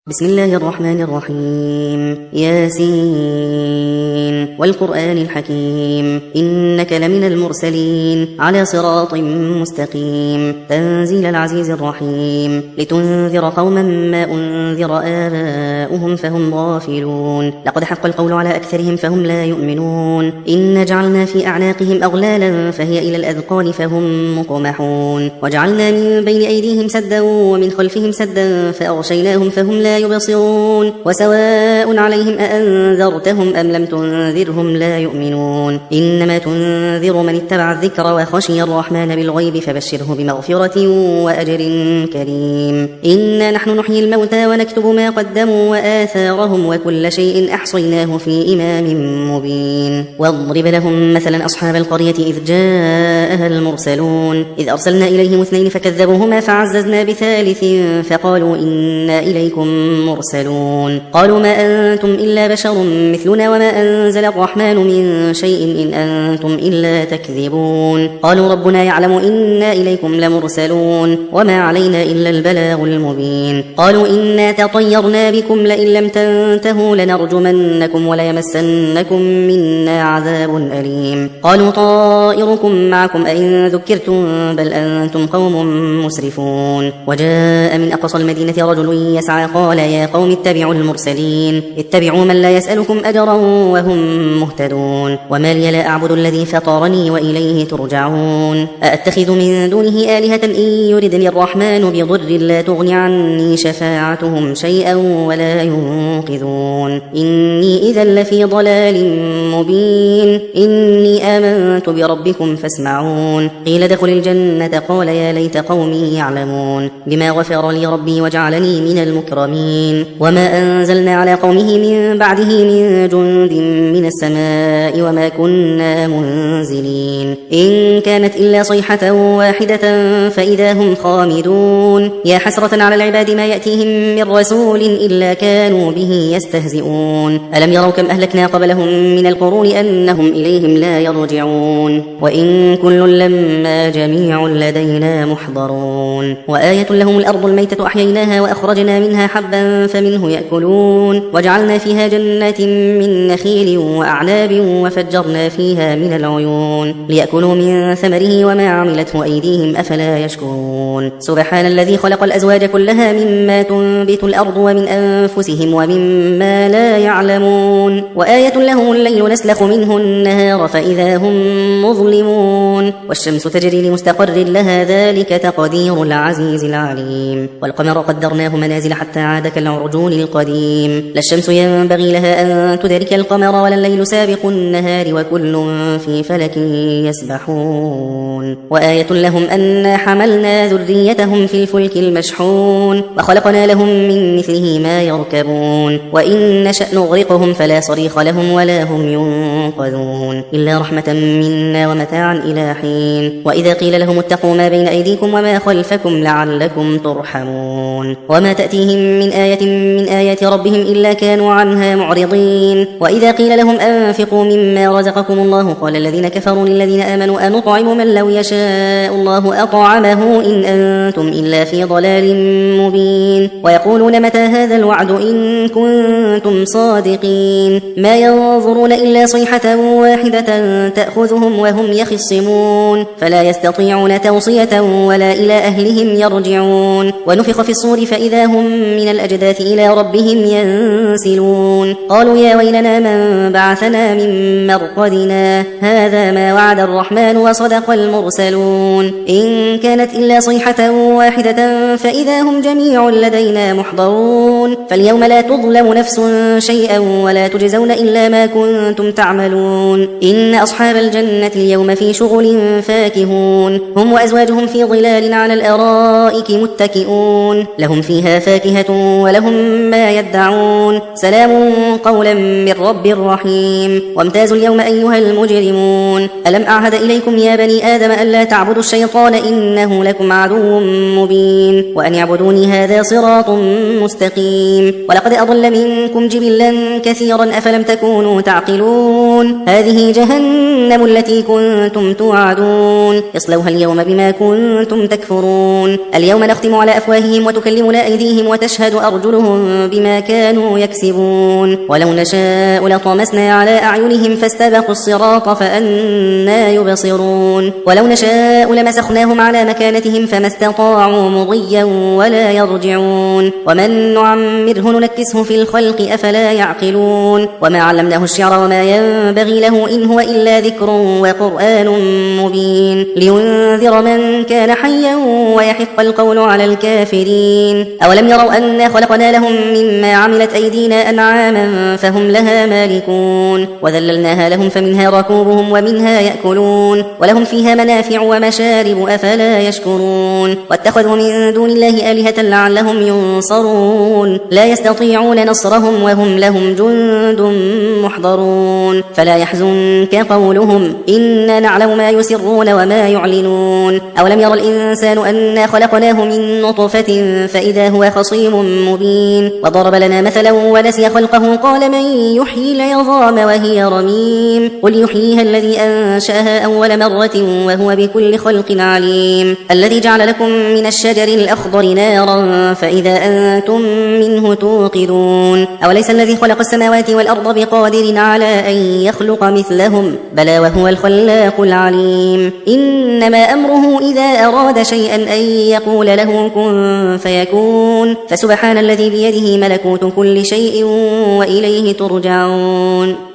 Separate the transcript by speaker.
Speaker 1: بسم الله الرحمن الرحيم. ياسين والقرآن الحكيم إنك لمن المرسلين على صراط مستقيم تنزيل العزيز الرحيم لتنذر قوما ما أنذر آباؤهم فهم غافلون لقد حق القول على أكثرهم فهم لا يؤمنون إن جعلنا في أعناقهم أغلالا فهي إلى الأذقان فهم مقمحون وجعلنا من بين أيديهم سدا ومن خلفهم سدا فأغشيناهم فهم لا يبصرون وسواء عليهم أأنذرتهم أم لم تنذرهم لا يؤمنون إنما تنذر من اتبع الذكر وخشي الرحمن بالغيب فبشره بمغفرة وأجر كريم. إنا نحن نحيي الموتى ونكتب ما قدموا وآثارهم وكل شيء أحصيناه في إمام مبين. واضرب لهم مثلا أصحاب القرية إذ جاءها المرسلون إذ أرسلنا إليهم 2 فكذبوهما فعززنا ب3 فقالوا إنا إليكم مرسلون قالوا ما أنتم إلا بشر مثلنا وما أنزل الرحمن من شيء إن أنتم إلا تكذبون. قالوا ربنا يعلم إنا إليكم لمرسلون وما علينا إلا البلاغ المبين. قالوا إنا تطيرنا بكم لئن لم تنتهوا لنرجمنكم وليمسنكم منا عذاب أليم. قالوا طائركم معكم أئن ذكرتم بل أنتم قوم مسرفون. وجاء من أقصى المدينة رجل يسعى قال يا قوم اتبعوا المرسلين اتبعوا من لا يسألكم أجرا وهم مهتدون. وما لي لا أعبد الذي فطرني وإليه ترجعون. أأتخذ من دونه آلهة إن يردني الرحمن بضر لا تغني عني شفاعتهم شيئا ولا ينقذون. إني إذا لفي ضلال مبين. إني آمنت بربكم فاسمعون. قيل ادخل الجنة قال يا ليت قومي يعلمون بما غفر لي ربي وجعلني من المكرمين. وما أنزلنا على قومه من بعده من جند من السماء وما كنا منزلين إن كانت إلا صيحة واحدة فإذا هم خامدون. يا حسرة على العباد ما يأتيهم من رسول إلا كانوا به يستهزئون. ألم يروا كم أهلكنا قبلهم من القرون أنهم إليهم لا يرجعون. وإن كل لما جميع لدينا محضرون. وآية لهم الأرض الميتة أحييناها وأخرجنا منها حبا فمنه يأكلون. وجعلنا فيها جنات من نخيل وأعناب وفجرنا فيها من العيون ليأكلوا من ثمره وما عملته أيديهم أفلا يشكرون. سبحان الذي خلق الأزواج كلها مما تنبت الأرض ومن أنفسهم ومما لا يعلمون. وآية لهم الليل نسلخ منه النهار فإذا هم مظلمون. والشمس تجري لمستقر لها ذلك تقدير العزيز العليم. والقمر قدرناه منازل حتى عاد كالعرجون القديم. لا الشمس ينبغي لها أن تدرك القمر ولا الليل سابق النهار وكل في فلك يسبحون. وآية لهم أنا حملنا ذريتهم في الفلك المشحون وخلقنا لهم من مثله ما يركبون. وإن نشأ نغرقهم فلا صريخ لهم ولا هم ينقذون إلا رحمة منا ومتاعا إلى حين. وإذا قيل لهم اتقوا ما بين أيديكم وما خلفكم لعلكم ترحمون. وما تأتيهم من آية من آيات ربهم إلا كانوا عنها معرضين. وإذا قيل لهم أنفقوا مما رزقكم الله قال الذين كفروا للذين آمنوا أنطعم من لو يشاء الله أطعمه إن أنتم إلا في ضلال مبين. ويقولون متى هذا الوعد إن كنتم صادقين. ما ينظرون إلا صيحة واحدة تأخذهم وهم يخصمون فلا يستطيعون توصية ولا إلى أهلهم يرجعون. ونفخ في الصور فإذا هم من الأجداث إلى ربهم ينسلون. قالوا يا ويلنا من بعثنا من مرقدنا هذا ما وعد الرحمن وصدق المرسلون إن كانت إلا صيحة واحدة فإذا هم جميع لدينا محضرون. فاليوم لا تظلم نفس شيئا ولا تجزون إلا ما كنتم تعملون. إن أصحاب الجنة اليوم في شغل فاكهون هم وأزواجهم في ظلال على الأرائك متكئون لهم فيها فاكهة ولهم ما يدعون سلام قولا من رب رحيم. وامتازوا اليوم أيها المجرمون ألم أعهد إليكم يا بني آدم ألا تعبدوا الشيطان إنه لكم عدو مبين وأن يعبدوني هذا صراط مستقيم. ولقد أضل منكم جبلا كثيرا أفلم تكونوا تعقلون. هذه جهنم التي كنتم توعدون اصلوها اليوم بما كنتم تكفرون. اليوم نختم على أفواههم وتكلمنا أيديهم وتشهد أرجلهم بما كانوا يكسبون ولو نشاء لطمسنا على أعينهم فاستبقوا الصراط فأنى يبصرون ولو نشاء لمسخناهم على مكانتهم فما استطاعوا مضيا ولا يرجعون ومن نعمره ننكسه في الخلق أفلا يعقلون وما علمناه الشعر وما ينبغي له إن هو إلا ذكر وقرآن مبين لينذر من كان حيا ويحق القول على الكافرين أولم يروا أنا خلقنا لهم مما عملت أيدينا أنعاما فهم لها مالكون وذللناها لهم فمنها ركوبهم ومنها يأكلون ولهم فيها منافع ومشارب أفلا يشكرون واتخذوا من دون الله آلهة لعلهم ينصرون لا يستطيعون نصرهم وهم لهم جند محضرون فلا يحزنك قولهم إنا نعلم ما يسرون وما يعلنون أولم ير الإنسان أنا خلقناه من نطفة فإذا هو خصيم مبين وضرب لنا مثلا ونسي خلقه قال من يحيي العظام وهي رميم قل يحييها الذي أنشأها أول مرة وهو بكل خلق عليم الذي جعل لكم من الشجر الأخضر نارا فإذا أنتم منه توقدون أوليس الذي خلق السماوات والأرض بقادر على أن يخلق مثلهم بلى وهو الخلاق العليم إنما أمره إذا أراد شيئا أن يقول له كن فيكون فسبحان الذي بيده ملكوت كل شيء وإليه ترجعون